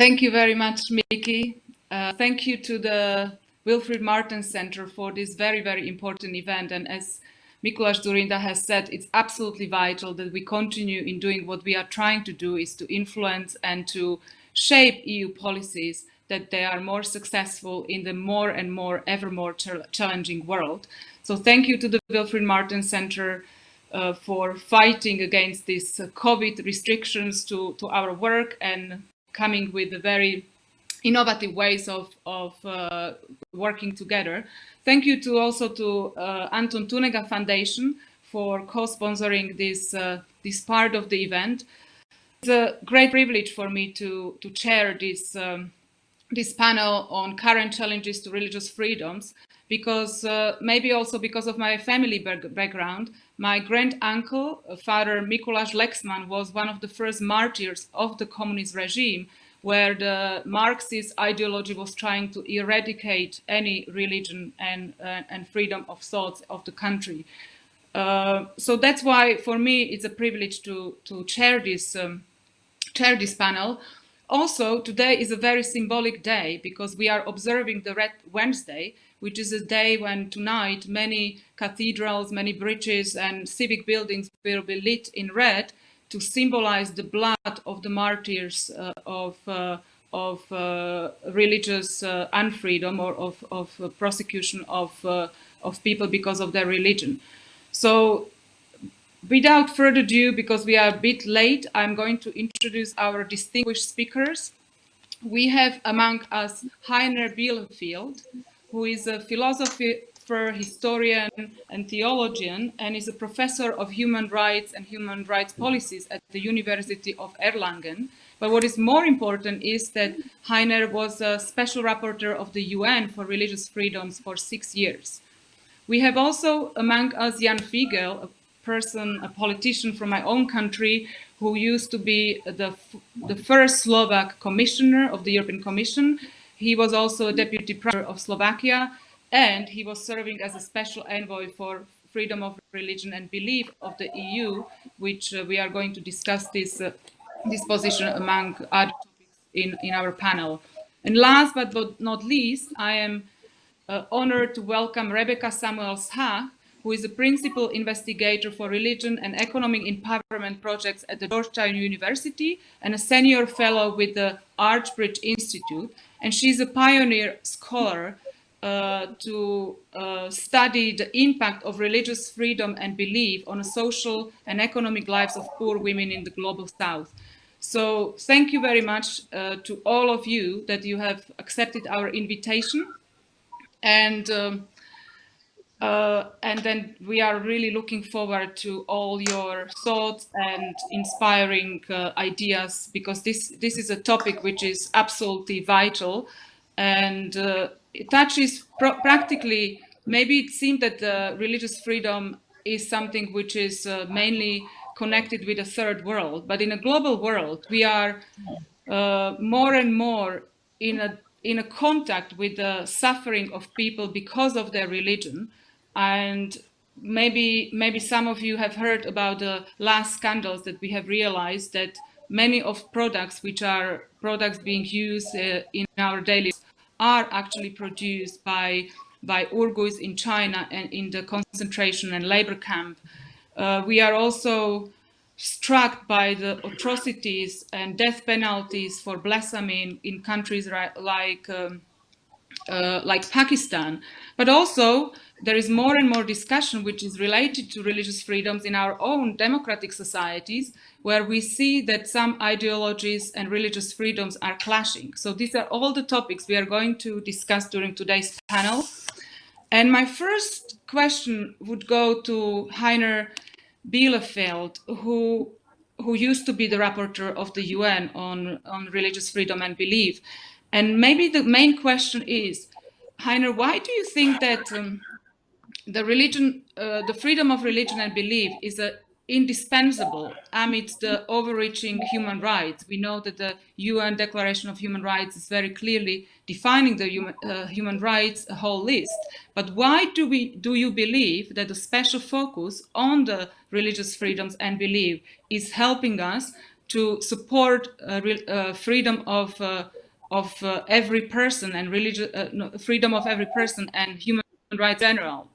Thank you very much, Miki. Thank you to the Wilfried Martens Center for this very, very important event. And as Mikuláš Dzurinda has said, it's absolutely vital that we continue in doing what we are trying to do, is to influence and to shape EU policies that they are more successful in the more and more, ever more challenging world. So thank you to the Wilfried Martens Center for fighting against these COVID restrictions to our work and coming with the very innovative ways of working together. Thank you to also to Anton Tunega Foundation for co-sponsoring this part of the event. It's a great privilege for me to chair this panel on current challenges to religious freedoms, because maybe also because of my family background. My grand-uncle, Father Mikuláš Lexmann, was one of the first martyrs of the communist regime, where the Marxist ideology was trying to eradicate any religion and freedom of thoughts of the country. So that's why, for me, it's a privilege to chair this panel. Also, today is a very symbolic day because we are observing the Red Wednesday, which is a day when tonight many cathedrals, many bridges and civic buildings will be lit in red to symbolize the blood of the martyrs of religious unfreedom or of prosecution of people because of their religion. So without further ado, because we are a bit late, I'm going to introduce our distinguished speakers. We have among us Heiner Bielefeldt, who is a philosopher, historian, and theologian, and is a professor of human rights and human rights policies at the University of Erlangen. But what is more important is that Heiner was a special rapporteur of the UN for religious freedoms for 6 years. We have also among us Jan Figel, a politician from my own country, who used to be the first Slovak commissioner of the European Commission. He was also a deputy prime minister of Slovakia, and he was serving as a special envoy for freedom of religion and belief of the EU, which we are going to discuss this position among other topics in our panel. And last but not least, I am honored to welcome Rebecca Samuel-Shah, who is a principal investigator for religion and economic empowerment projects at the Georgetown University and a senior fellow with the Archbridge Institute. And she's a pioneer scholar to study the impact of religious freedom and belief on the social and economic lives of poor women in the global South. So thank you very much to all of you that you have accepted our invitation. And then we are really looking forward to all your thoughts and inspiring ideas, because this is a topic which is absolutely vital, and it touches practically. Maybe it seemed that the religious freedom is something which is mainly connected with the third world, but in a global world, we are more and more in a contact with the suffering of people because of their religion. And maybe some of you have heard about the last scandals that we have realized that many of products which are products being used in our daily lives are actually produced by Uyghurs in China and in the concentration and labor camp. We are also struck by the atrocities and death penalties for blasphemy in countries like Pakistan. But also there is more and more discussion which is related to religious freedoms in our own democratic societies, where we see that some ideologies and religious freedoms are clashing. So these are all the topics we are going to discuss during today's panel. And my first question would go to Heiner Bielefeldt, who used to be the rapporteur of the UN on religious freedom and belief. And maybe the main question is, Heiner, why do you think that the freedom of religion and belief is indispensable amidst the overreaching human rights? We know that the UN Declaration of Human Rights is very clearly defining the human rights, a whole list. But why do you believe that a special focus on the religious freedoms and belief is helping us to support freedom of every person and freedom of every person and human rights in general?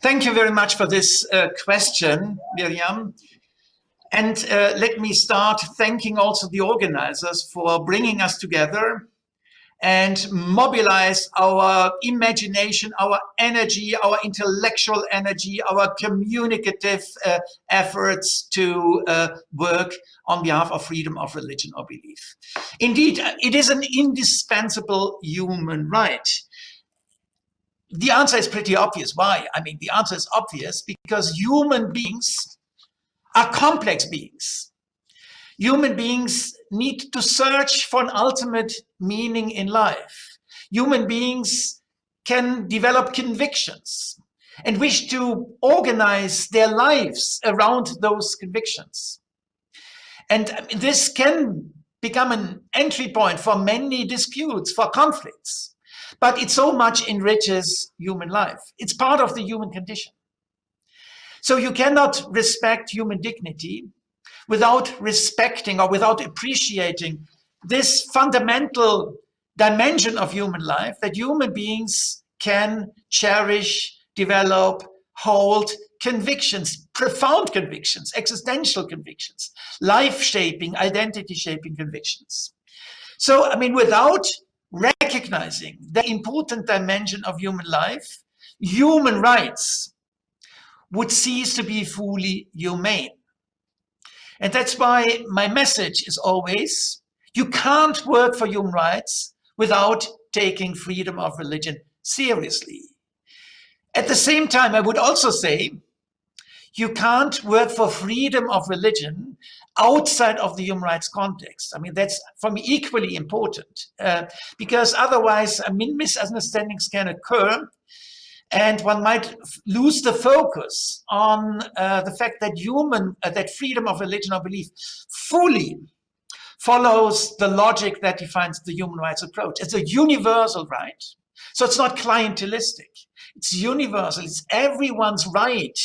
Thank you very much for this question, Miriam. And let me start thanking also the organizers for bringing us together and mobilize our imagination, our energy, our intellectual energy, our communicative efforts to work on behalf of freedom of religion or belief. Indeed, it is an indispensable human right. The answer is pretty obvious. Why? I mean, the answer is obvious because human beings are complex beings. Human beings need to search for an ultimate meaning in life. Human beings can develop convictions and wish to organize their lives around those convictions. And this can become an entry point for many disputes, for conflicts, but it so much enriches human life. It's part of the human condition. So you cannot respect human dignity without respecting or without appreciating this fundamental dimension of human life, that human beings can cherish, develop, hold convictions, profound convictions, existential convictions, life-shaping, identity-shaping convictions. So, I mean, without recognizing the important dimension of human life, human rights would cease to be fully humane. And that's why my message is always, you can't work for human rights without taking freedom of religion seriously. At the same time, I would also say, you can't work for freedom of religion outside of the human rights context. I mean, that's for me equally important because otherwise, I mean, misunderstandings can occur. And one might lose the focus on the fact that that freedom of religion or belief fully follows the logic that defines the human rights approach. It's a universal right. So it's not clientelistic. It's universal. It's everyone's right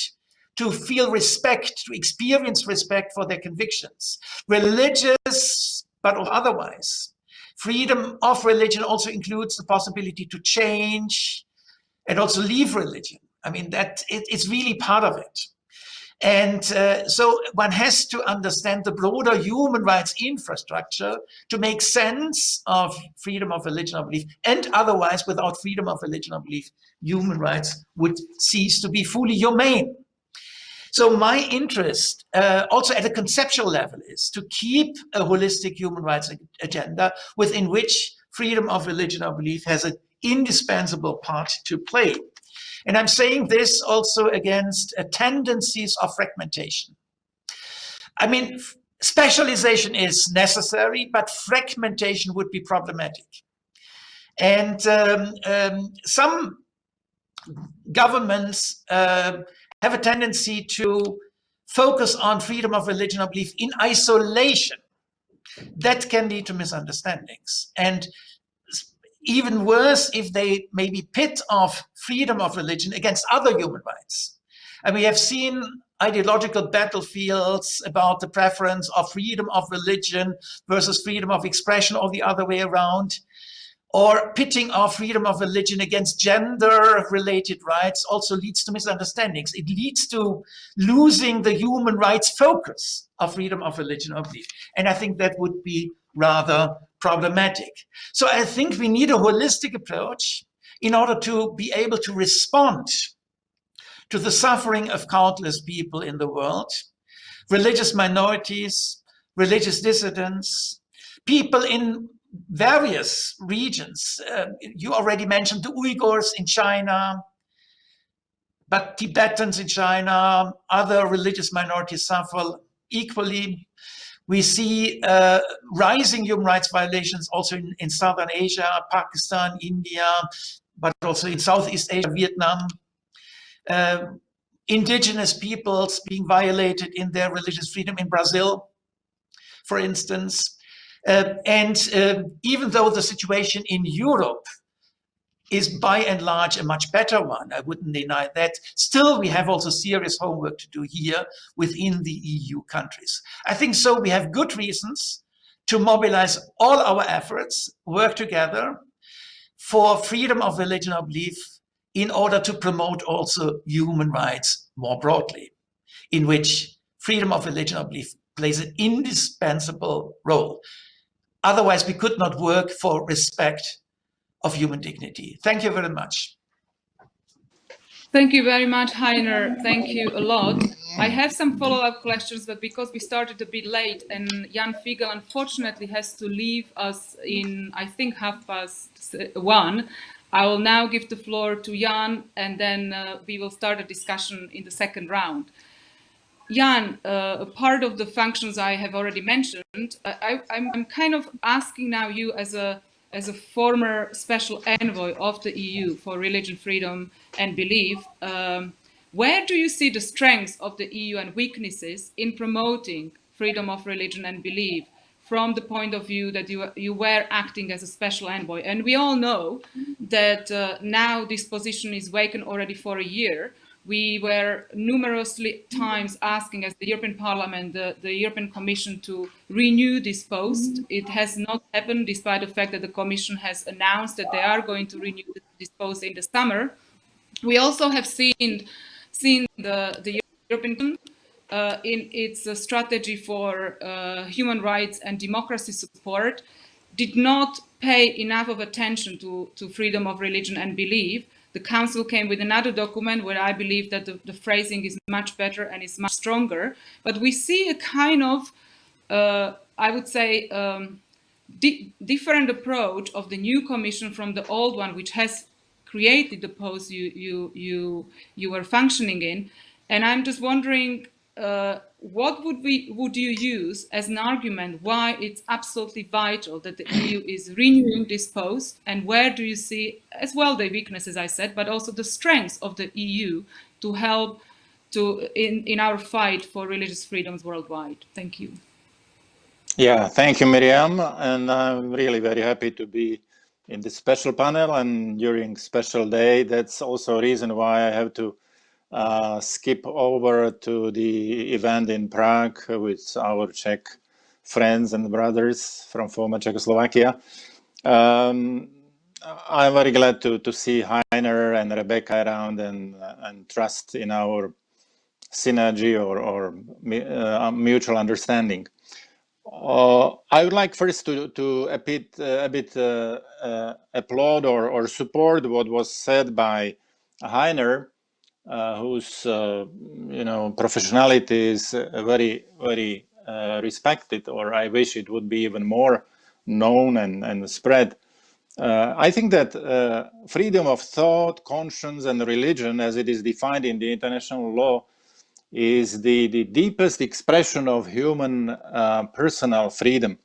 to feel respect, to experience respect for their convictions, religious, but otherwise. Freedom of religion also includes the possibility to change, and also leave religion. I mean, it's really part of it. And so one has to understand the broader human rights infrastructure to make sense of freedom of religion or belief. And otherwise, without freedom of religion or belief, human rights would cease to be fully humane. So my interest, also at a conceptual level, is to keep a holistic human rights agenda within which freedom of religion or belief has an indispensable part to play. And I'm saying this also against tendencies of fragmentation. I mean, specialization is necessary, but fragmentation would be problematic. And some governments have a tendency to focus on freedom of religion or belief in isolation. That can lead to misunderstandings. And even worse, if they maybe pit off freedom of religion against other human rights. And we have seen ideological battlefields about the preference of freedom of religion versus freedom of expression, or the other way around, or pitting off freedom of religion against gender-related rights also leads to misunderstandings. It leads to losing the human rights focus of freedom of religion or belief. And I think that would be rather problematic. So I think we need a holistic approach in order to be able to respond to the suffering of countless people in the world, religious minorities, religious dissidents, people in various regions. You already mentioned the Uyghurs in China, but Tibetans in China, other religious minorities suffer equally. We see rising human rights violations also in Southern Asia, Pakistan, India, but also in Southeast Asia, Vietnam. Indigenous peoples being violated in their religious freedom in Brazil, for instance. And even though the situation in Europe is by and large a much better one. I wouldn't deny that. Still, we have also serious homework to do here within the EU countries. I think so we have good reasons to mobilize all our efforts, work together for freedom of religion or belief in order to promote also human rights more broadly, in which freedom of religion or belief plays an indispensable role. Otherwise, we could not work for respect of human dignity. Thank you very much. Thank you very much, Heiner. Thank you a lot. I have some follow-up questions, but because we started a bit late and Jan Figel unfortunately has to leave us in, I think, 1:30, I will now give the floor to Jan, and then we will start a discussion in the second round. Jan, a part of the functions I have already mentioned, I'm kind of asking now you as a former special envoy of the EU for religion, freedom and belief, where do you see the strengths of the EU and weaknesses in promoting freedom of religion and belief from the point of view that you were acting as a special envoy? And we all know that now this position is vacant already for a year. We were numerous times asking as the European Parliament, the European Commission to renew this post. It has not happened despite the fact that the Commission has announced that they are going to renew this post in the summer. We also have seen the European Commission in its strategy for human rights and democracy support did not pay enough of attention to freedom of religion and belief. The Council came with another document where I believe that the phrasing is much better and is much stronger. But we see a kind of, I would say, different approach of the new Commission from the old one, which has created the post you were functioning in. And I'm just wondering, what would you use as an argument why it's absolutely vital that the EU is renewing this post, and where do you see as well the weaknesses I said, but also the strengths of the EU to help in our fight for religious freedoms worldwide? Thank you. Yeah, thank you, Miriam, and I'm really very happy to be in this special panel and during special day. That's also a reason why I have to skip over to the event in Prague with our Czech friends and brothers from former Czechoslovakia. I'm very glad to see Heiner and Rebecca around and trust in our synergy or mutual understanding. I would like first to a bit applaud or support what was said by Heiner, whose professionality is very respected, or I wish it would be even more known and spread. I think that freedom of thought, conscience, and religion, as it is defined in the international law, is the deepest expression of human personal freedom.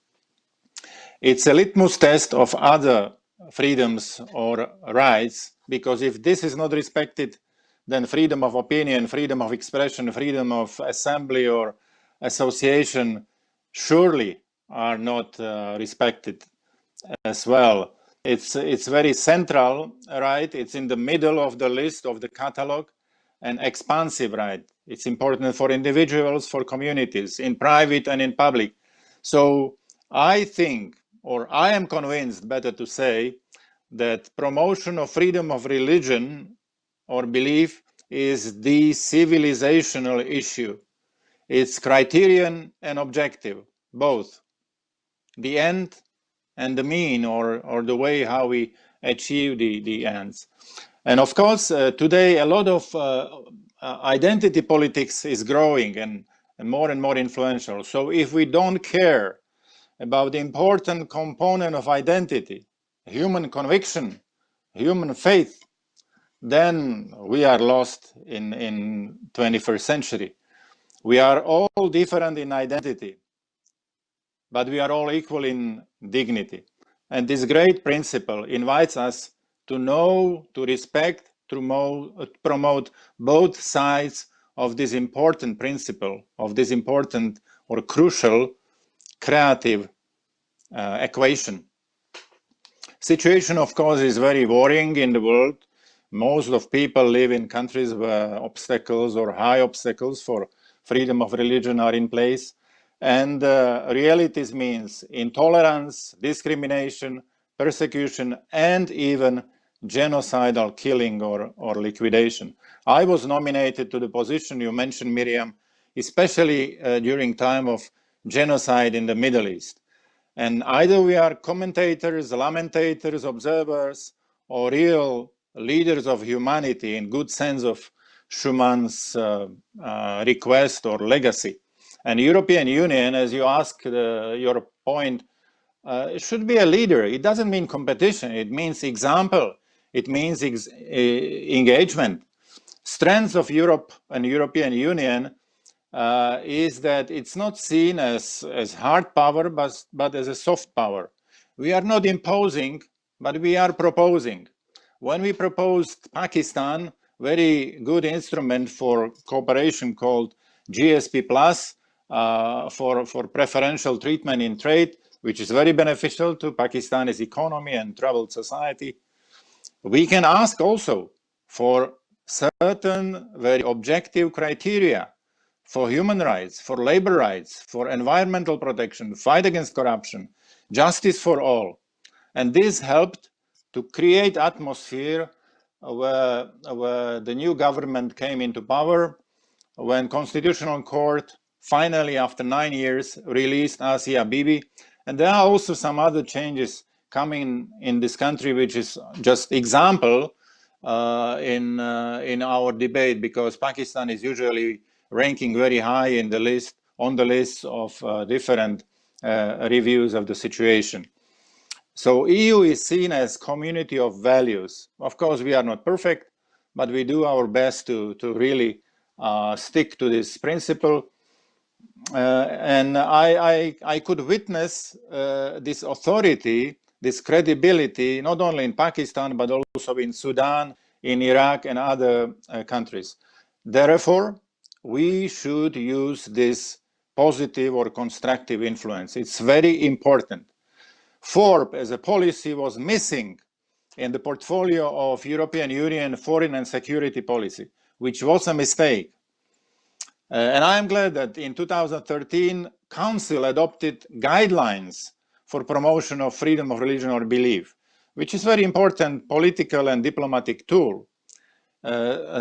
It's a litmus test of other freedoms or rights, because if this is not respected, then freedom of opinion, freedom of expression, freedom of assembly or association surely are not respected as well. It's very central, right? It's in the middle of the list of the catalog, and expansive, right? It's important for individuals, for communities, in private and in public. So I think, or I am convinced, better to say, that promotion of freedom of religion or belief is the civilizational issue. It's criterion and objective, both. The end and the mean, or the way how we achieve the ends. And of course, today a lot of identity politics is growing and more influential. So if we don't care about the important component of identity, human conviction, human faith, then we are lost in 21st century. We are all different in identity, but we are all equal in dignity. And this great principle invites us to know, to respect, to promote both sides of this important principle, of this important or crucial creative equation. Situation, of course, is very worrying in the world. Most of people live in countries where obstacles or high obstacles for freedom of religion are in place. And realities means intolerance, discrimination, persecution, and even genocidal killing or liquidation. I was nominated to the position you mentioned, Miriam, especially during time of genocide in the Middle East. And either we are commentators, lamentators, observers, or real leaders of humanity in good sense of Schumann's request or legacy. And European Union, as you asked your point, should be a leader. It doesn't mean competition. It means example. It means engagement. Strength of Europe and European Union is that it's not seen as hard power, but as a soft power. We are not imposing, but we are proposing. When we proposed Pakistan, very good instrument for cooperation called GSP Plus for preferential treatment in trade, which is very beneficial to Pakistani's economy and troubled society. We can ask also for certain very objective criteria for human rights, for labor rights, for environmental protection, fight against corruption, justice for all. And this helped to create atmosphere where the new government came into power, when Constitutional Court finally, after 9 years, released Asia Bibi. And there are also some other changes coming in this country, which is just example in our debate, because Pakistan is usually ranking very high in the list, on the list of different reviews of the situation. So EU is seen as community of values. Of course, we are not perfect, but we do our best to really stick to this principle. And I could witness this authority, this credibility, not only in Pakistan, but also in Sudan, in Iraq, and other countries. Therefore, we should use this positive or constructive influence. It's very important. FORB as a policy was missing in the portfolio of European Union foreign and security policy, which was a mistake. And I am glad that in 2013, Council adopted guidelines for promotion of freedom of religion or belief, which is a very important political and diplomatic tool.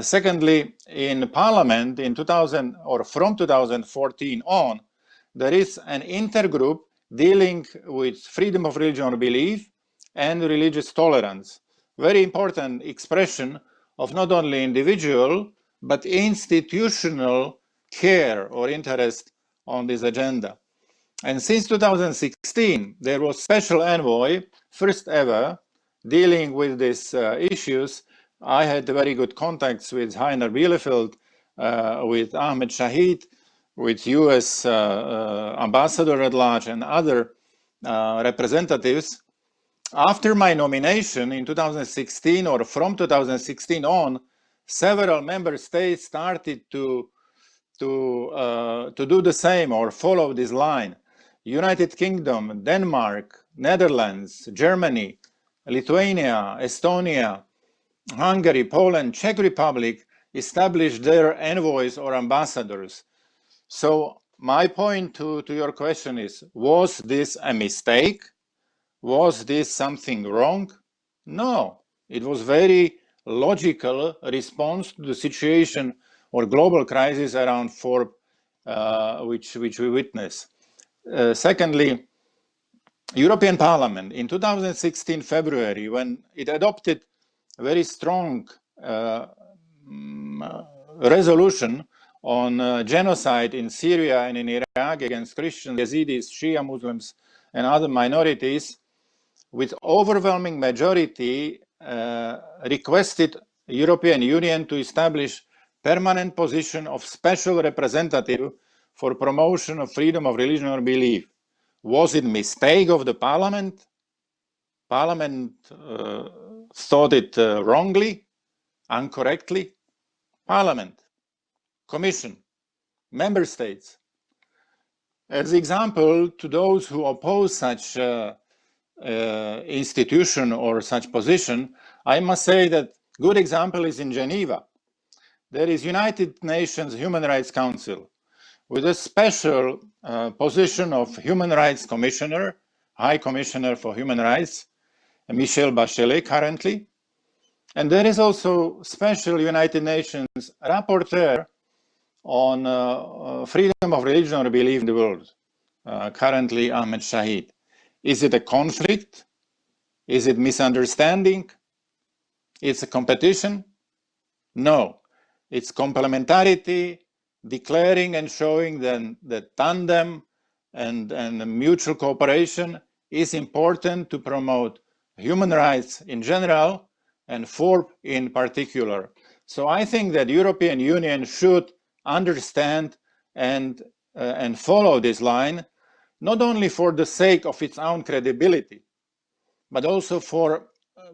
Secondly, in Parliament in 2000 or from 2014 on, there is an intergroup dealing with freedom of religion or belief and religious tolerance. Very important expression of not only individual, but institutional care or interest on this agenda. And since 2016, there was special envoy, first ever, dealing with these issues. I had very good contacts with Heiner Bielefeldt, with Ahmed Shahid, with US ambassador at large and other representatives. After my nomination in 2016, or from 2016 on, several member states started to do the same or follow this line. United Kingdom, Denmark, Netherlands, Germany, Lithuania, Estonia, Hungary, Poland, Czech Republic established their envoys or ambassadors. So my point to your question is, was this a mistake? Was this something wrong? No, it was very logical response to the situation or global crisis around FORB, which we witness. Secondly, European Parliament in 2016 February, when it adopted a very strong resolution on genocide in Syria and in Iraq against Christians, Yazidis, Shia Muslims, and other minorities, with overwhelming majority requested European Union to establish permanent position of special representative for promotion of freedom of religion or belief. Was it mistake of the Parliament? Parliament thought it wrongly, incorrectly? Parliament, Commission, Member States. As example, to those who oppose such institution or such position, I must say that good example is in Geneva. There is United Nations Human Rights Council with a special position of Human Rights Commissioner, High Commissioner for Human Rights, Michelle Bachelet currently. And there is also special United Nations rapporteur on freedom of religion or belief in the world, currently Ahmed Shahid. Is it a conflict? Is it misunderstanding? It's a competition? No, it's complementarity, declaring and showing that tandem and mutual cooperation is important to promote human rights in general and FORB in particular. So I think that European Union should understand and follow this line, not only for the sake of its own credibility, but also for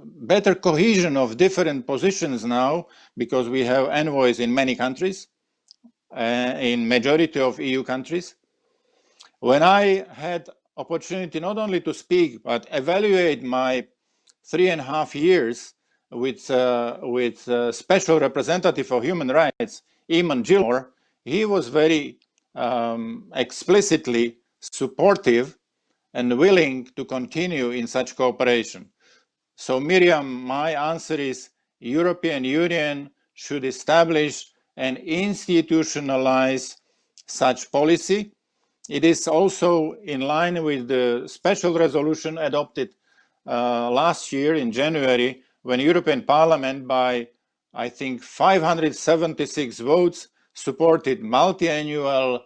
better cohesion of different positions now, because we have envoys in many countries, in majority of EU countries. When I had opportunity not only to speak, but evaluate my 3.5 years with special representative for human rights, Eamon Gilmore, he was very explicitly supportive and willing to continue in such cooperation. So Miriam, my answer is European Union should establish and institutionalize such policy. It is also in line with the special resolution adopted last year in January, when European Parliament by, I think, 576 votes supported multi-annual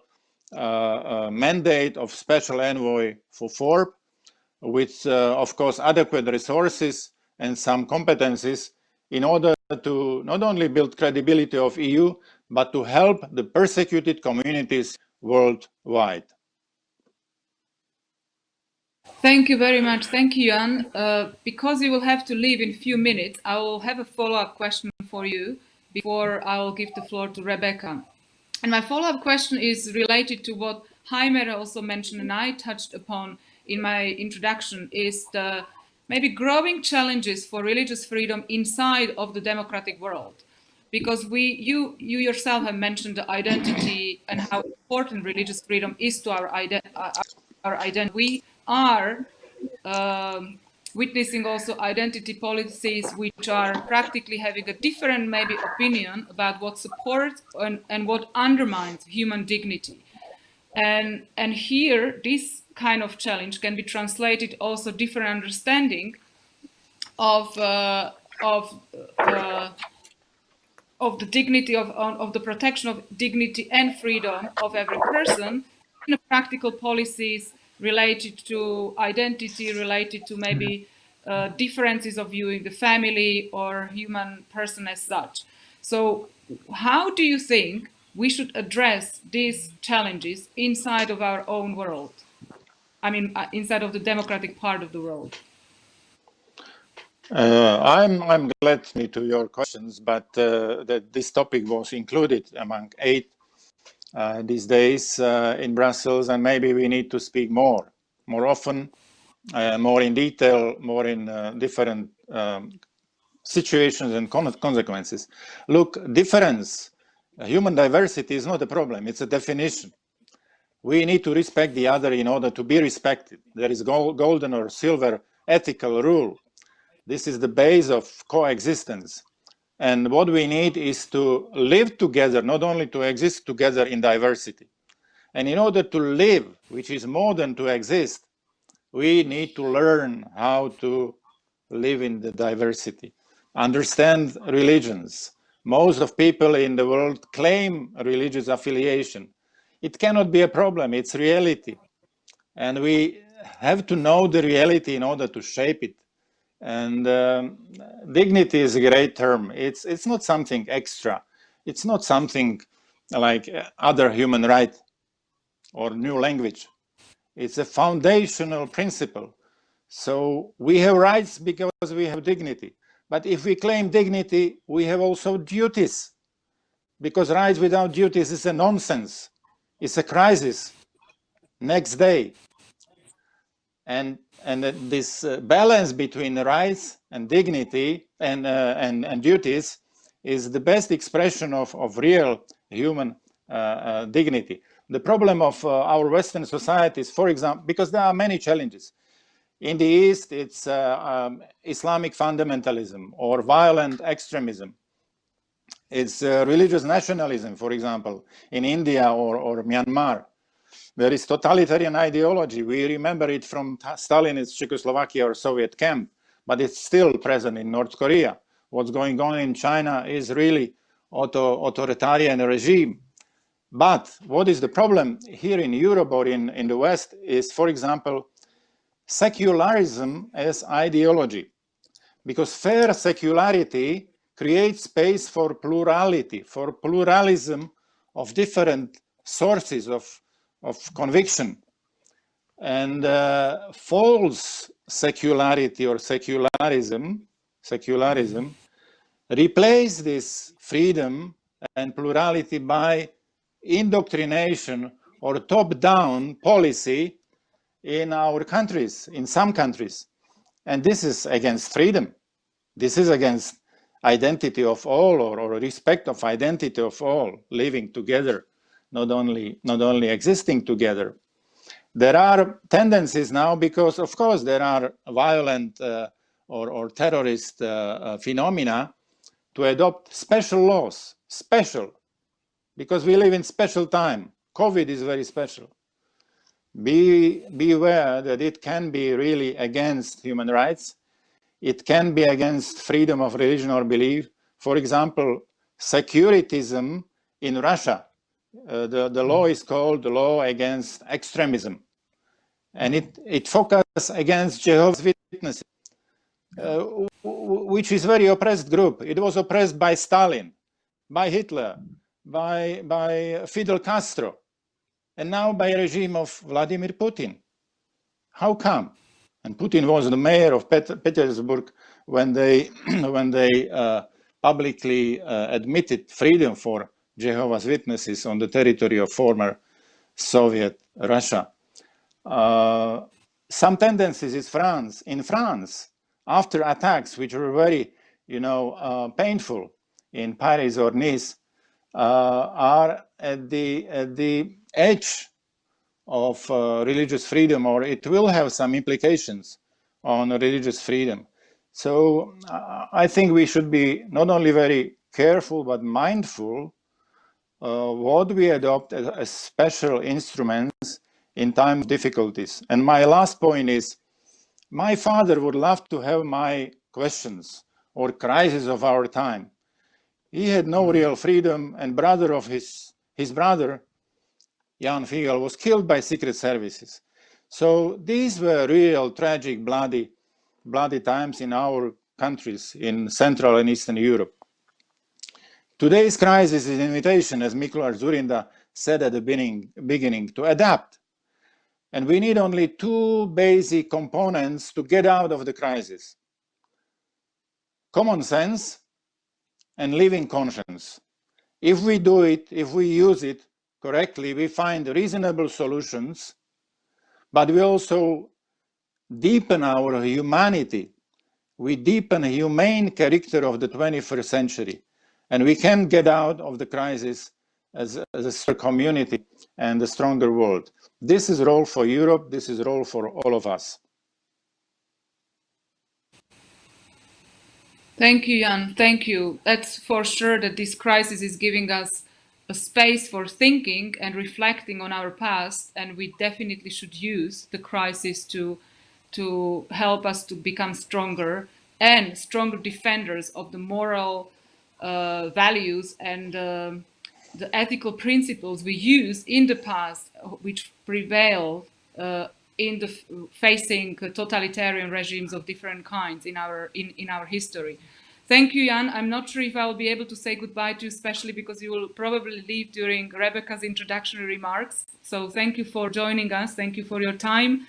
mandate of special envoy for FORB, with, of course, adequate resources and some competencies in order to not only build credibility of EU, but to help the persecuted communities worldwide. Thank you very much. Thank you, Jan. Because you will have to leave in a few minutes, I will have a follow-up question for you before I will give the floor to Rebecca. And my follow-up question is related to what Heiner also mentioned and I touched upon in my introduction, is the maybe growing challenges for religious freedom inside of the democratic world. Because you yourself have mentioned the identity and how important religious freedom is to our identity. We are witnessing also identity policies which are practically having a different maybe opinion about what supports and what undermines human dignity. And here, this kind of challenge can be translated also different understanding of the dignity of the protection of dignity and freedom of every person in practical policies related to identity, related to maybe differences of viewing the family or human person as such. So how do you think we should address these challenges inside of our own world? I mean, inside of the democratic part of the world. I'm glad to your questions, but that this topic was included among 8 these days in Brussels, and maybe we need to speak more often, more in detail, more in different situations and consequences. Look, difference, human diversity is not a problem, it's a definition. We need to respect the other in order to be respected. There is golden or silver ethical rule. This is the base of coexistence. And what we need is to live together, not only to exist together in diversity. And in order to live, which is more than to exist, we need to learn how to live in the diversity, understand religions. Most of people in the world claim religious affiliation. It cannot be a problem, it's reality. And we have to know the reality in order to shape it. And dignity is a great term. It's not something extra. It's not something like other human right or new language. It's a foundational principle. So we have rights because we have dignity. But if we claim dignity, we have also duties. Because rights without duties is a nonsense. It's a crisis. Next day. and this balance between rights and dignity and duties is the best expression of real human dignity. The problem of our Western societies, for example, because there are many challenges. In the East, it's Islamic fundamentalism or violent extremism. It's religious nationalism, for example, in India or Myanmar. There is totalitarian ideology. We remember it from Stalinist Czechoslovakia or Soviet camp, but it's still present in North Korea. What's going on in China is really authoritarian regime. But what is the problem here in Europe or in the West is, for example, secularism as ideology. Because fair secularity creates space for plurality, for pluralism of different sources of conviction. And false secularity or secularism replace this freedom and plurality by indoctrination or top-down policy in our countries, in some countries. And this is against freedom. This is against identity of all or respect of identity of all, living together, not only existing together. There are tendencies now because, of course, there are violent or terrorist phenomena to adopt special laws, because we live in special time. COVID is very special. Beware that it can be really against human rights. It can be against freedom of religion or belief. For example, securitism in Russia. The law is called the law against extremism. And it focuses against Jehovah's Witnesses, which is a very oppressed group. It was oppressed by Stalin, by Hitler, by Fidel Castro, and now by the regime of Vladimir Putin. How come? And Putin was the mayor of Petersburg when they publicly admitted freedom for Jehovah's Witnesses on the territory of former Soviet Russia. Some tendencies is France. In France, after attacks which were very, painful in Paris or Nice, are at the edge of religious freedom, or it will have some implications on religious freedom. So I think we should be not only very careful but mindful what we adopt as special instruments in time of difficulties. And my last point is, my father would love to have my questions or crises of our time. He had no real freedom, and brother of his brother, Jan Figel, was killed by secret services. So these were real tragic, bloody times in our countries in Central and Eastern Europe. Today's crisis is an invitation, as Mikuláš Dzurinda said at the beginning, to adapt. And we need only two basic components to get out of the crisis: common sense and living conscience. If we do it, if we use it correctly, we find reasonable solutions, but we also deepen our humanity. We deepen the humane character of the 21st century, and we can get out of the crisis as a stronger community and a stronger world. This is a role for Europe. This is a role for all of us. Thank you, Jan. Thank you. That's for sure that this crisis is giving us a space for thinking and reflecting on our past, and we definitely should use the crisis to help us to become stronger and stronger defenders of the moral values and the ethical principles we used in the past, which prevailed in the facing totalitarian regimes of different kinds in our history. Thank you, Jan. I'm not sure if I'll be able to say goodbye to you, especially because you will probably leave during Rebecca's introductory remarks. So thank you for joining us. Thank you for your time.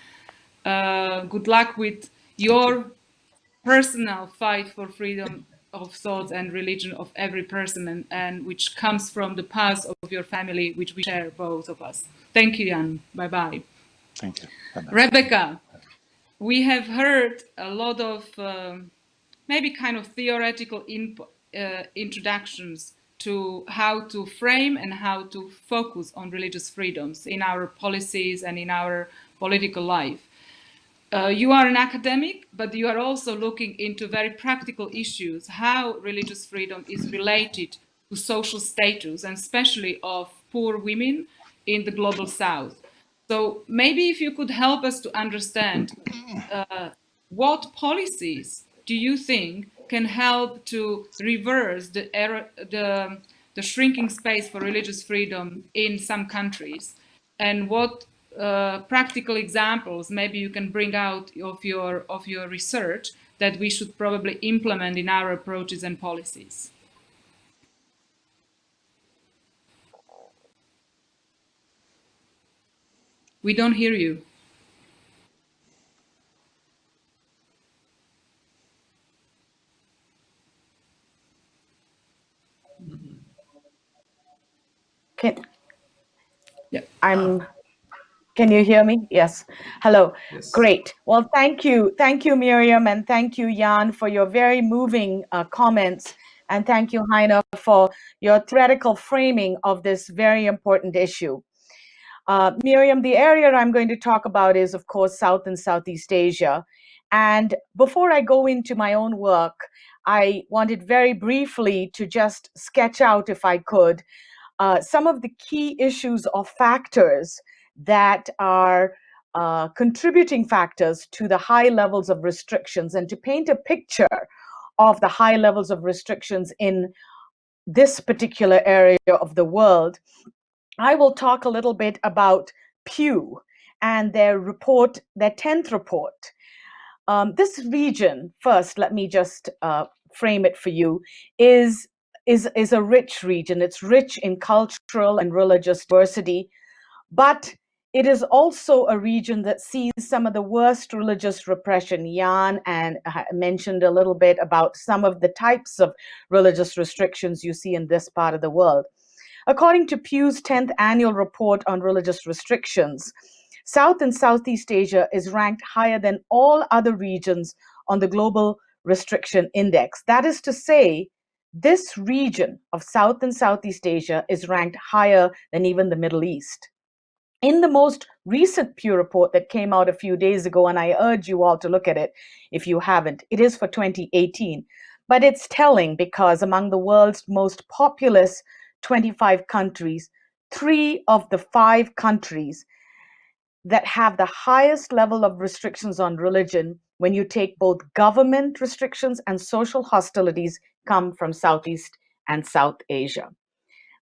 Good luck with your personal fight for freedom of thought and religion of every person, and which comes from the past of your family, which we share, both of us. Thank you, Jan. Bye-bye. Thank you. Bye-bye. Rebecca, we have heard a lot of maybe kind of theoretical introductions to how to frame and how to focus on religious freedoms in our policies and in our political life. You are an academic, but you are also looking into very practical issues, how religious freedom is related to social status, and especially of poor women in the global south. So maybe if you could help us to understand what policies do you think can help to reverse the shrinking space for religious freedom in some countries, and what practical examples maybe you can bring out of your research that we should probably implement in our approaches and policies? We don't hear you. Can you hear me? Yes. Hello. Yes. Great. Well, thank you. Thank you, Miriam, and thank you, Jan, for your very moving comments. And thank you, Heiner, for your theoretical framing of this very important issue. Miriam, the area I'm going to talk about is, of course, South and Southeast Asia. And before I go into my own work, I wanted very briefly to just sketch out, if I could, some of the key issues or factors that are contributing factors to the high levels of restrictions, and to paint a picture of the high levels of restrictions in this particular area of the world. I will talk a little bit about Pew and their report, their 10th report. This region, first, let me just frame it for you, is a rich region. It's rich in cultural and religious diversity, but it is also a region that sees some of the worst religious repression. Jan mentioned a little bit about some of the types of religious restrictions you see in this part of the world. According to Pew's 10th annual report on religious restrictions, South and Southeast Asia is ranked higher than all other regions on the Global Restriction Index. That is to say, this region of South and Southeast Asia is ranked higher than even the Middle East. In the most recent Pew report that came out a few days ago, and I urge you all to look at it if you haven't, it is for 2018, but it's telling because among the world's most populous 25 countries, 3 of the 5 countries that have the highest level of restrictions on religion, when you take both government restrictions and social hostilities, come from Southeast and South Asia.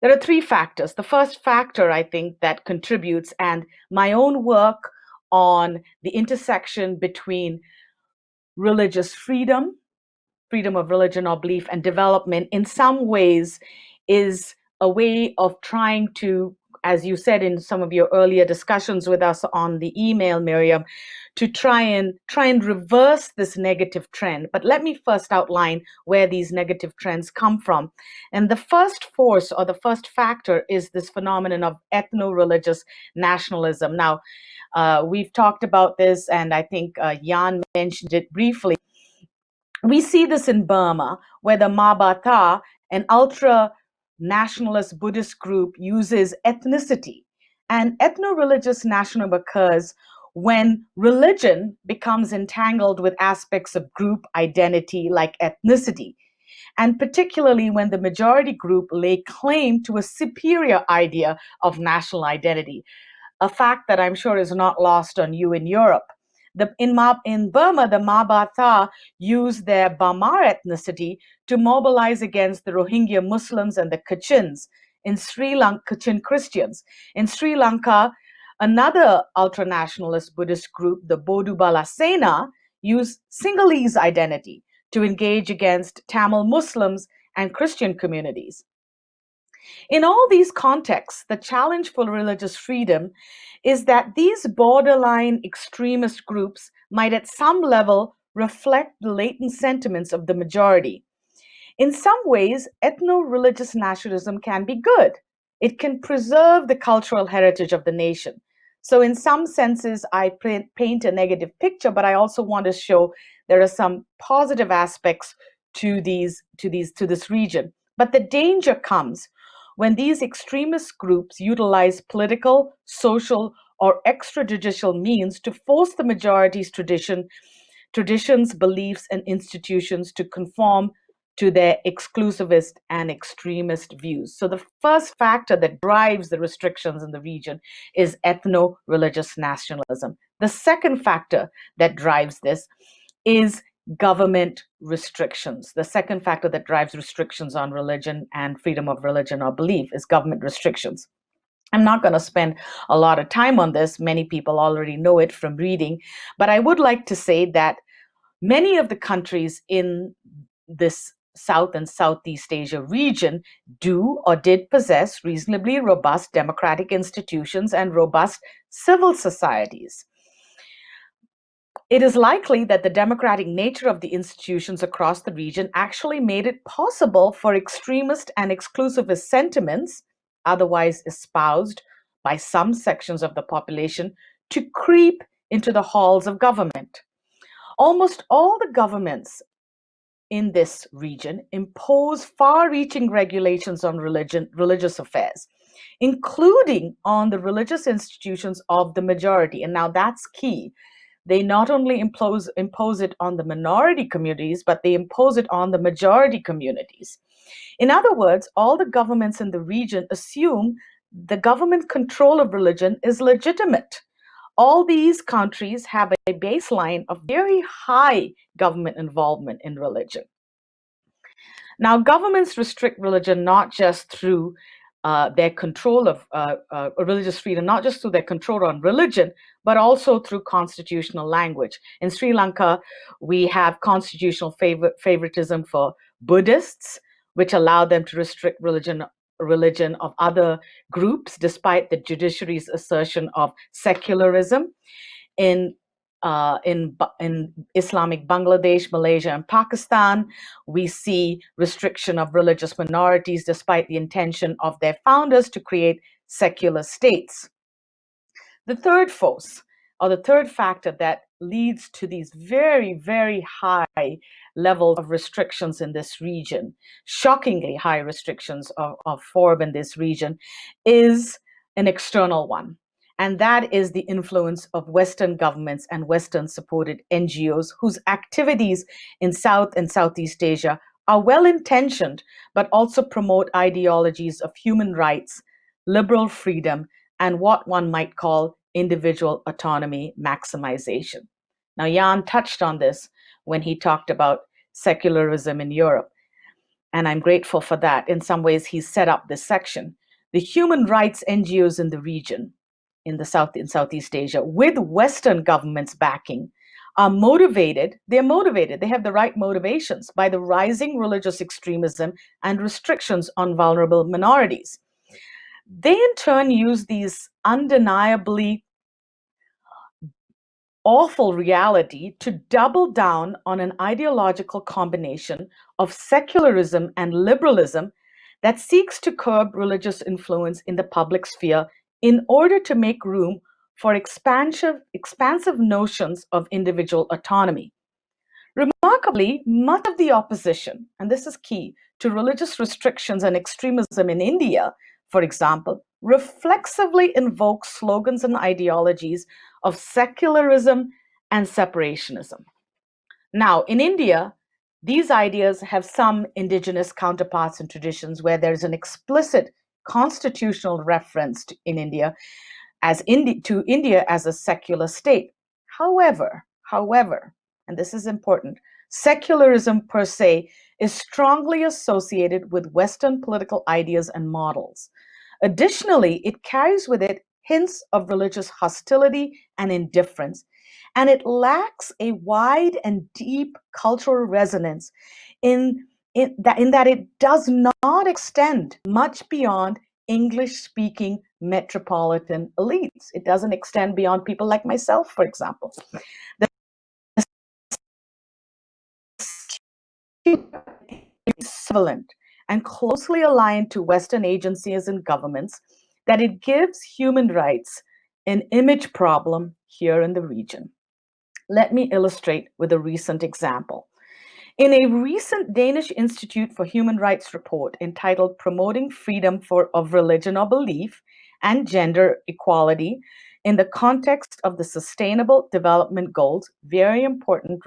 There are 3 factors. The first factor, I think, that contributes, and my own work on the intersection between religious freedom, freedom of religion or belief, and development, in some ways is a way of trying to, as you said in some of your earlier discussions with us on the email, Miriam, to try and reverse this negative trend. But let me first outline where these negative trends come from. And the first force, or the first factor, is this phenomenon of ethno-religious nationalism. Now, we've talked about this, and I think Jan mentioned it briefly. We see this in Burma, where the Mabata, an ultra-nationalist Buddhist group, uses ethnicity. And ethno-religious nationalism occurs when religion becomes entangled with aspects of group identity like ethnicity, and particularly when the majority group lay claim to a superior idea of national identity, a fact that I'm sure is not lost on you in Europe. In Burma, the Mabata use their Bamar ethnicity to mobilize against the Rohingya Muslims and the Kachins in Sri Lanka, Kachin Christians. In Sri Lanka, another ultranationalist Buddhist group, the Bodu Bala Sena, use Sinhalese identity to engage against Tamil Muslims and Christian communities. In all these contexts, the challenge for religious freedom is that these borderline extremist groups might at some level reflect the latent sentiments of the majority. In some ways, ethno-religious nationalism can be good. It can preserve the cultural heritage of the nation. So in some senses, I paint a negative picture, but I also want to show there are some positive aspects to this region. But the danger comes when these extremist groups utilize political, social, or extrajudicial means to force the majority's traditions, beliefs, and institutions to conform to their exclusivist and extremist views. So the first factor that drives the restrictions in the region is ethno-religious nationalism. The second factor that drives this is government restrictions. The second factor that drives restrictions on religion and freedom of religion or belief is government restrictions. I'm not going to spend a lot of time on this. Many people already know it from reading, but I would like to say that many of the countries in this South and Southeast Asia region do or did possess reasonably robust democratic institutions and robust civil societies. It is likely that the democratic nature of the institutions across the region actually made it possible for extremist and exclusivist sentiments, otherwise espoused by some sections of the population, to creep into the halls of government. Almost all the governments in this region impose far-reaching regulations on religious affairs, including on the religious institutions of the majority. And now that's key. They not only impose it on the minority communities, but they impose it on the majority communities. In other words, all the governments in the region assume the government control of religion is legitimate. All these countries have a baseline of very high government involvement in religion. Now, governments restrict religion not just through their control of religious freedom, not just through their control on religion, but also through constitutional language. In Sri Lanka, we have constitutional favoritism for Buddhists, which allow them to restrict religion of other groups, despite the judiciary's assertion of secularism. In Islamic Bangladesh, Malaysia, and Pakistan, we see restriction of religious minorities despite the intention of their founders to create secular states. The third force, or the third factor that leads to these very, very high levels of restrictions in this region, shockingly high restrictions of FORB in this region, is an external one. And that is the influence of Western governments and Western-supported NGOs whose activities in South and Southeast Asia are well-intentioned, but also promote ideologies of human rights, liberal freedom, and what one might call individual autonomy maximization. Now, Jan touched on this when he talked about secularism in Europe, and I'm grateful for that. In some ways, he's set up this section. The human rights NGOs in the region, in the South and Southeast Asia, with Western governments backing, are motivated, they have the right motivations by the rising religious extremism and restrictions on vulnerable minorities. They in turn use these undeniably awful reality to double down on an ideological combination of secularism and liberalism that seeks to curb religious influence in the public sphere in order to make room for expansive notions of individual autonomy. Remarkably, much of the opposition, and this is key, to religious restrictions and extremism in India, for example, reflexively invokes slogans and ideologies of secularism and separationism. Now, in India, these ideas have some indigenous counterparts and traditions where there's an explicit constitutional reference in India to India as a secular state. However, and this is important, secularism per se is strongly associated with Western political ideas and models. Additionally, it carries with it hints of religious hostility and indifference, and it lacks a wide and deep cultural resonance in that it does not extend much beyond English-speaking metropolitan elites. It doesn't extend beyond people like myself, for example. Equivalent and closely aligned to Western agencies and governments, that it gives human rights an image problem here in the region. Let me illustrate with a recent example. In a recent Danish Institute for Human Rights report entitled Promoting Freedom of Religion or Belief and Gender Equality in the Context of the Sustainable Development Goals, very important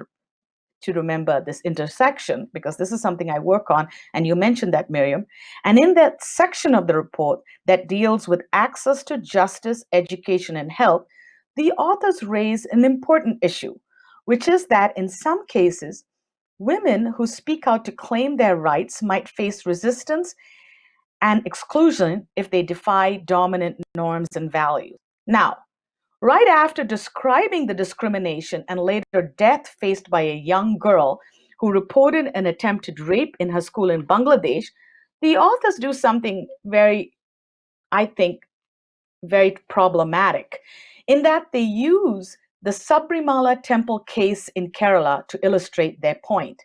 to remember this intersection, because this is something I work on, and you mentioned that, Miriam. And in that section of the report that deals with access to justice, education, and health, the authors raise an important issue, which is that in some cases, women who speak out to claim their rights might face resistance and exclusion if they defy dominant norms and values. Now, right after describing the discrimination and later death faced by a young girl who reported an attempted rape in her school in Bangladesh, the authors do something I think, very problematic, in that they use the Sabrimala temple case in Kerala to illustrate their point,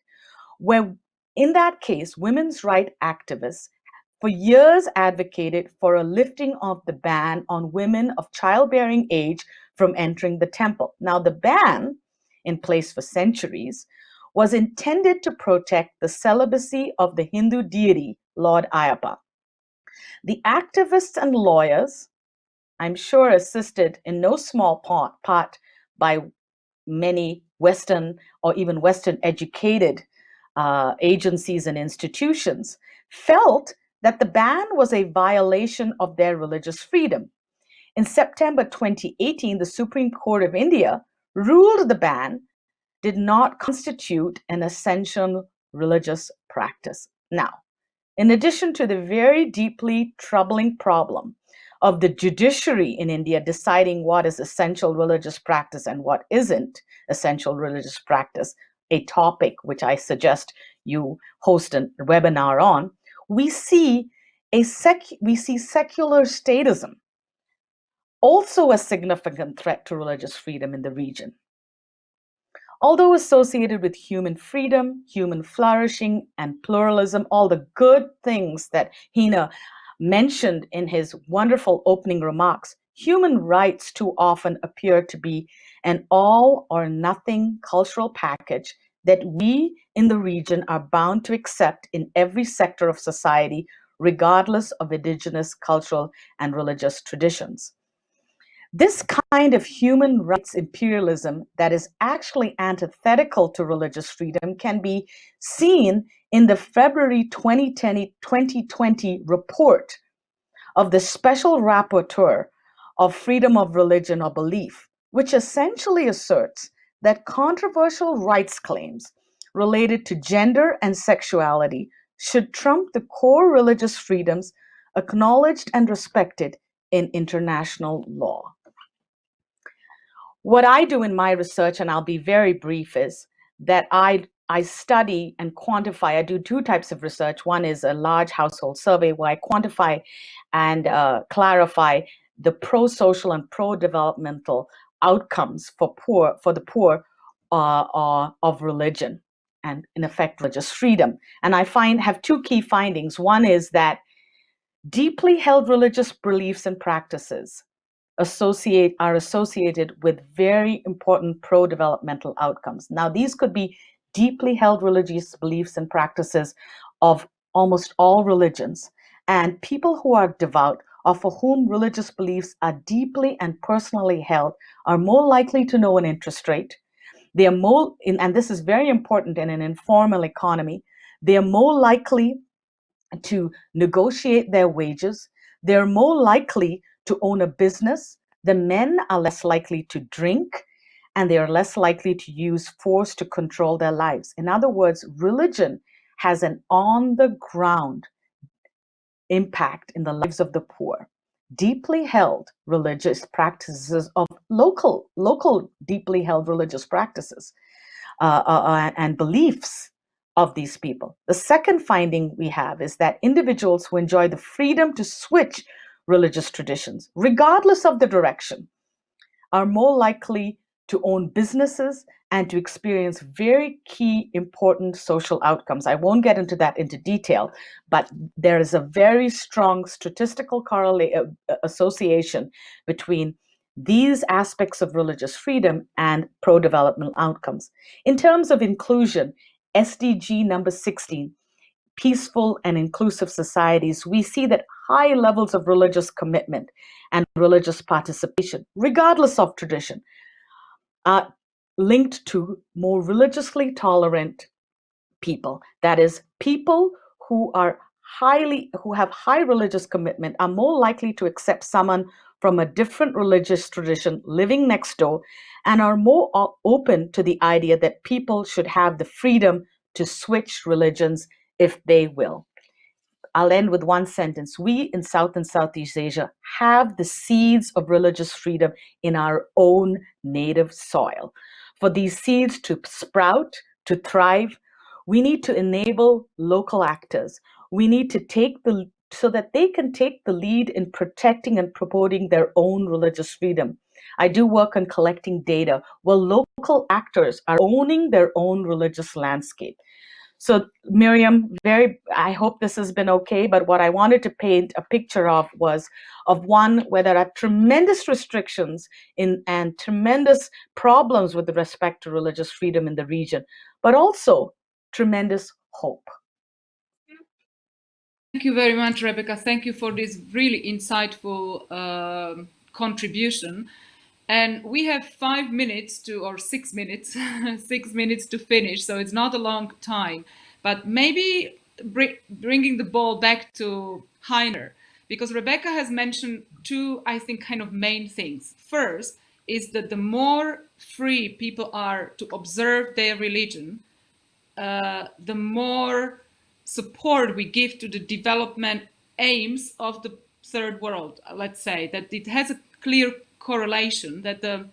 where in that case, women's rights activists for years advocated for a lifting of the ban on women of childbearing age from entering the temple. Now, the ban, in place for centuries, was intended to protect the celibacy of the Hindu deity, Lord Ayappa. The activists and lawyers, I'm sure assisted in no small part by many Western or even Western educated agencies and institutions, felt that the ban was a violation of their religious freedom. In September 2018, the Supreme Court of India ruled the ban did not constitute an essential religious practice. Now, in addition to the very deeply troubling problem of the judiciary in India deciding what is essential religious practice and what isn't essential religious practice, a topic which I suggest you host a webinar on, we see secular statism also a significant threat to religious freedom in the region. Although associated with human freedom, human flourishing, and pluralism, all the good things that Heiner mentioned in his wonderful opening remarks, human rights too often appear to be an all or nothing cultural package that we in the region are bound to accept in every sector of society, regardless of indigenous cultural and religious traditions. This kind of human rights imperialism that is actually antithetical to religious freedom can be seen in the February 2020 report of the Special Rapporteur of Freedom of Religion or Belief, which essentially asserts that controversial rights claims related to gender and sexuality should trump the core religious freedoms acknowledged and respected in international law. What I do in my research, and I'll be very brief, is that I study and quantify. I do two types of research. One is a large household survey where I quantify and clarify the pro-social and pro-developmental outcomes for the poor of religion and, in effect, religious freedom. And I have two key findings. One is that deeply held religious beliefs and practices are associated with very important pro-developmental outcomes. Now, these could be deeply held religious beliefs and practices of almost all religions, and people who are devout or for whom religious beliefs are deeply and personally held are more likely to know an interest rate. They are more, and this is very important in an informal economy, they are more likely to negotiate their wages. They're more likely to own a business. The men are less likely to drink, and they are less likely to use force to control their lives. In other words, religion has an on-the-ground impact in the lives of the poor. Deeply held religious practices of local deeply held religious practices and beliefs of these people. The second finding we have is that individuals who enjoy the freedom to switch religious traditions, regardless of the direction, are more likely to own businesses and to experience very key important social outcomes. I won't get into that into detail, but there is a very strong statistical association between these aspects of religious freedom and pro-development outcomes. In terms of inclusion, SDG number 16, peaceful and inclusive societies, we see that high levels of religious commitment and religious participation, regardless of tradition, are linked to more religiously tolerant people. That is, people who have high religious commitment are more likely to accept someone from a different religious tradition living next door, and are more open to the idea that people should have the freedom to switch religions if they will. I'll end with one sentence. We in South and Southeast Asia have the seeds of religious freedom in our own native soil. For these seeds to sprout, to thrive, we need to enable local actors. We need to so that they can take the lead in protecting and promoting their own religious freedom. I do work on collecting data where local actors are owning their own religious landscape. So Miriam, I hope this has been okay, but what I wanted to paint a picture of was of one where there are tremendous restrictions and tremendous problems with respect to religious freedom in the region, but also tremendous hope. Thank you very much, Rebecca. Thank you for this really insightful contribution. And we have 5 minutes or 6 minutes, 6 minutes to finish. So it's not a long time, but maybe bringing the ball back to Heiner, because Rebecca has mentioned two, I think, kind of main things. First is that the more free people are to observe their religion, the more support we give to the development aims of the third world. Let's say that it has a clear correlation, that the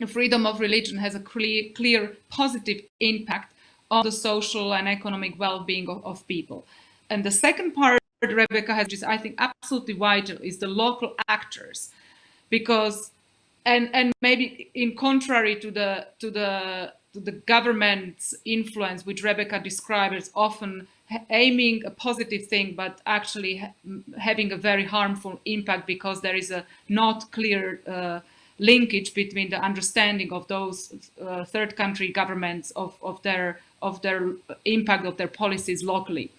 freedom of religion has a clear positive impact on the social and economic well-being of people. And the second part Rebecca has, which is I think absolutely vital, is the local actors, because and maybe in contrary to the government's influence, which Rebecca described as often aiming a positive thing, but actually having a very harmful impact, because there is a not clear linkage between the understanding of those third country governments of their impact of their policies locally.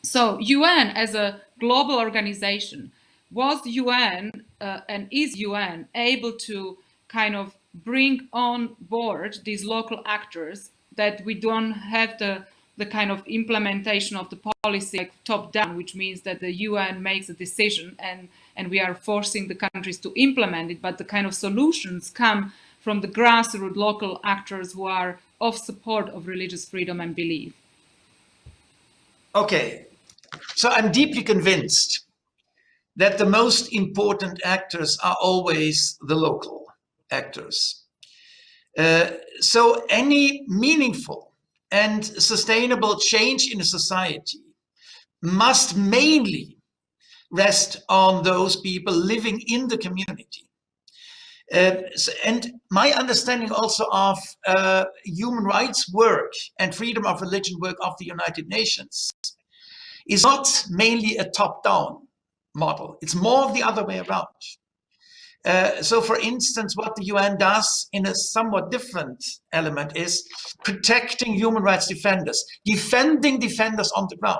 So UN as a global organization, was UN and is UN able to kind of bring on board these local actors, that we don't have the kind of implementation of the policy like top down, which means that the UN makes a decision and we are forcing the countries to implement it, but the kind of solutions come from the grassroots local actors who are of support of religious freedom and belief. Okay, so I'm deeply convinced that the most important actors are always the local actors. So any meaningful and sustainable change in a society must mainly rest on those people living in the community. And my understanding also of human rights work and freedom of religion work of the United Nations is not mainly a top-down model. It's more of the other way around. So for instance, what the UN does in a somewhat different element is protecting human rights defenders, defending defenders on the ground.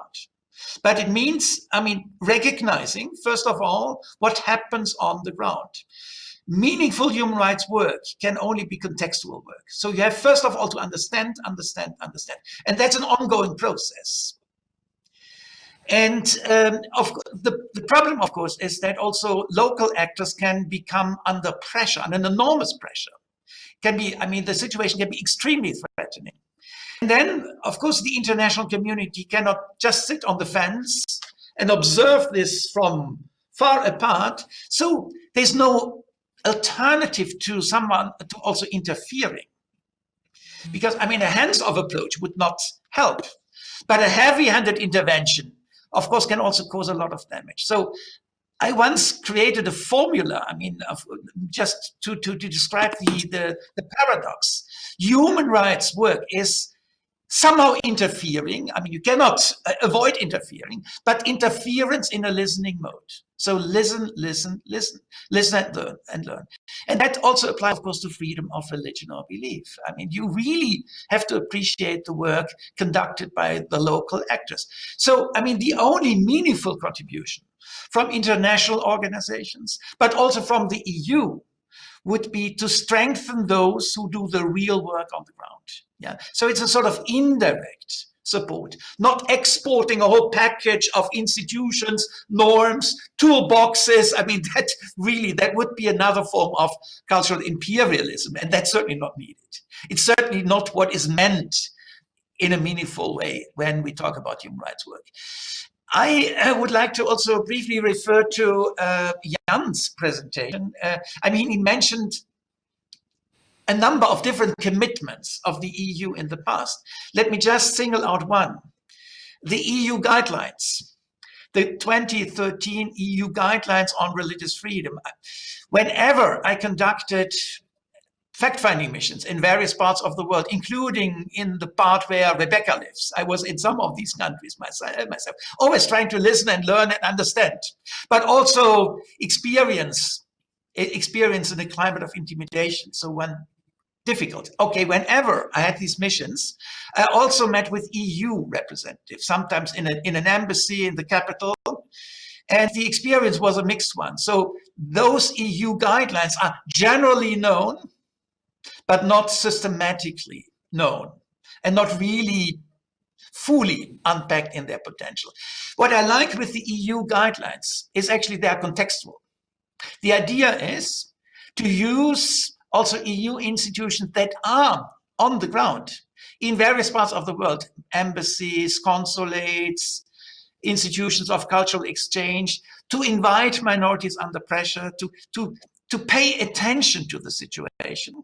But it means, I mean, recognizing, first of all, what happens on the ground. Meaningful human rights work can only be contextual work. So you have, first of all, to understand. And that's an ongoing process. And the problem, of course, is that also local actors can become under pressure, and an enormous pressure. The situation can be extremely threatening. And then, of course, the international community cannot just sit on the fence and observe this from far apart. So there's no alternative to someone to also interfering. Because, a hands-off approach would not help. But a heavy-handed intervention, of course, can also cause a lot of damage. So I once created a formula, just to describe the paradox. Human rights work is somehow interfering. I mean, you cannot avoid interfering, but interference in a listening mode. So listen, listen, listen, listen and learn and learn. And that also applies, of course, to freedom of religion or belief. I mean, you really have to appreciate the work conducted by the local actors. So, I mean, the only meaningful contribution from international organizations, but also from the EU, would be to strengthen those who do the real work on the ground. Yeah. So it's a sort of indirect support, not exporting a whole package of institutions, norms, toolboxes. I mean, that would be another form of cultural imperialism, and that's certainly not needed. It's certainly not what is meant in a meaningful way when we talk about human rights work. I would like to also briefly refer to Jan's presentation. I mean, he mentioned a number of different commitments of the EU in the past. Let me just single out one. The EU guidelines, the 2013 EU guidelines on religious freedom. Whenever I conducted fact-finding missions in various parts of the world, including in the part where Rebecca lives. I was in some of these countries myself, always trying to listen and learn and understand, but also experience in a climate of intimidation. So whenever I had these missions, I also met with EU representatives, sometimes in an embassy in the capital, and the experience was a mixed one. So those EU guidelines are generally known, but not systematically known and not really fully unpacked in their potential. What I like with the EU guidelines is actually they are contextual. The idea is to use also EU institutions that are on the ground in various parts of the world, embassies, consulates, institutions of cultural exchange, to invite minorities under pressure, to pay attention to the situation,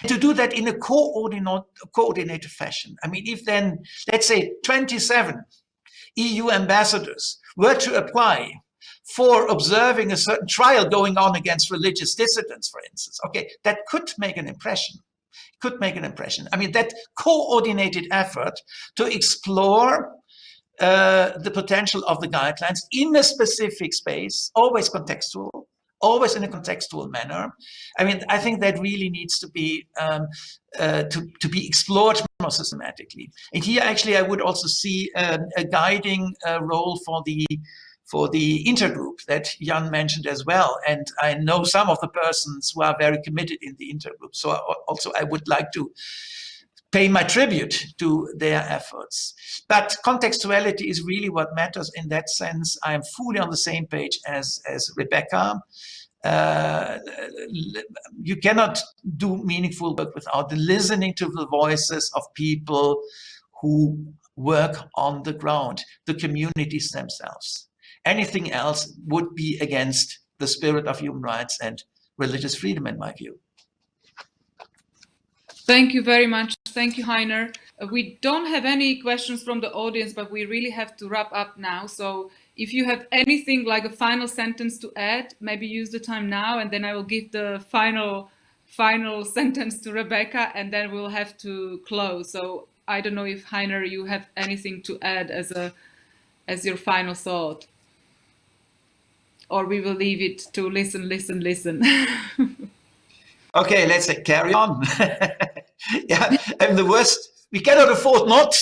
to do that in a coordinated fashion. I mean, if then, let's say, 27 EU ambassadors were to apply for observing a certain trial going on against religious dissidents, for instance, okay, that could make an impression. I mean, that coordinated effort to explore the potential of the guidelines in a specific space, always contextual, always in a contextual manner. I mean, I think that really needs to be explored more systematically. And here, actually, I would also see a guiding role for the intergroup that Jan mentioned as well. And I know some of the persons who are very committed in the intergroup. So also, I would like to pay my tribute to their efforts. But contextuality is really what matters in that sense. I am fully on the same page as Rebecca. You cannot do meaningful work without listening to the voices of people who work on the ground, the communities themselves. Anything else would be against the spirit of human rights and religious freedom, in my view. Thank you very much. Thank you, Heiner. We don't have any questions from the audience, but we really have to wrap up now. So if you have anything like a final sentence to add, maybe use the time now, and then I will give the final sentence to Rebecca, and then we'll have to close. So I don't know if, Heiner, you have anything to add as your final thought, or we will leave it to listen. Okay, let's say carry on. Yeah, and the worst, we cannot afford not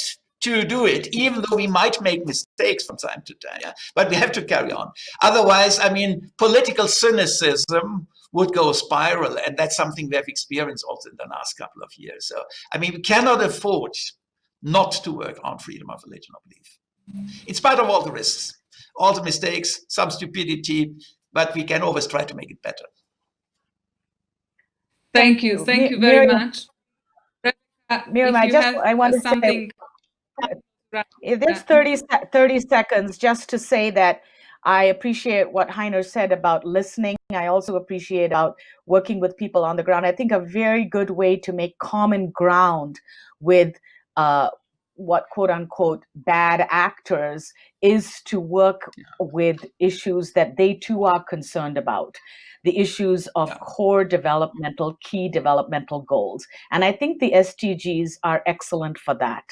to do it, even though we might make mistakes from time to time. Yeah? But we have to carry on. Otherwise, I mean, political cynicism would go spiral, and that's something we have experienced also in the last couple of years. So, I mean, we cannot afford not to work on freedom of religion or belief, in spite of all the risks, all the mistakes, some stupidity, but we can always try to make it better. Thank you very Miriam, much. Miriam, I want to say, there's 30 seconds just to say that I appreciate what Heiner said about listening. I also appreciate about working with people on the ground. I think a very good way to make common ground with what quote unquote bad actors is to work with issues that they too are concerned about, the issues of core developmental, key developmental goals. And I think the SDGs are excellent for that,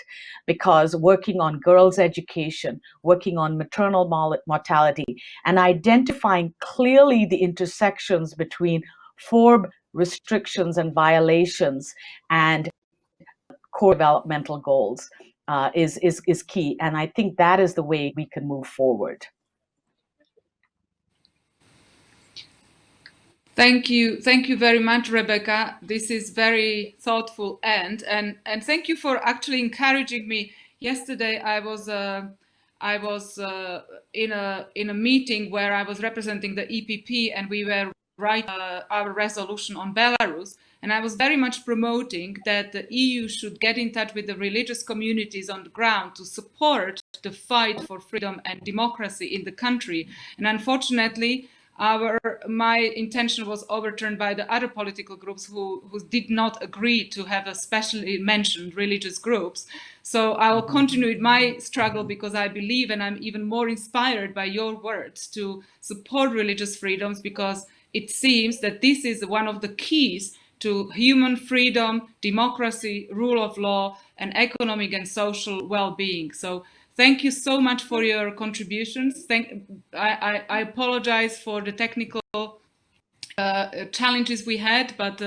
because working on girls' education, working on maternal mortality, and identifying clearly the intersections between FORB restrictions and violations and core developmental goals is key. And I think that is the way we can move forward. Thank you very much, Rebecca. This is very thoughtful, and thank you for actually encouraging me. Yesterday, I was in a meeting where I was representing the EPP, and we were writing our resolution on Belarus, and I was very much promoting that the EU should get in touch with the religious communities on the ground to support the fight for freedom and democracy in the country. And unfortunately, my intention was overturned by the other political groups who did not agree to have a specially mentioned religious groups. So I will continue with my struggle, because I believe, and I'm even more inspired by your words, to support religious freedoms, because it seems that this is one of the keys to human freedom, democracy, rule of law, and economic and social well-being. So thank you so much for your contributions. I apologize for the technical challenges we had, but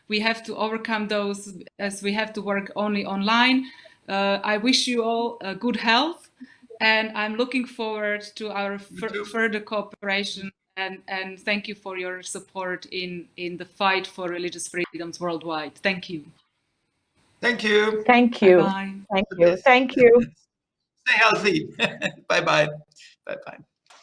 we have to overcome those, as we have to work only online. I wish you all good health, and I'm looking forward to our further cooperation. And thank you for your support in the fight for religious freedoms worldwide. Thank you. Thank you. Thank you. Bye-bye. Thank you. Thank you. Stay healthy. Bye-bye. Bye-bye.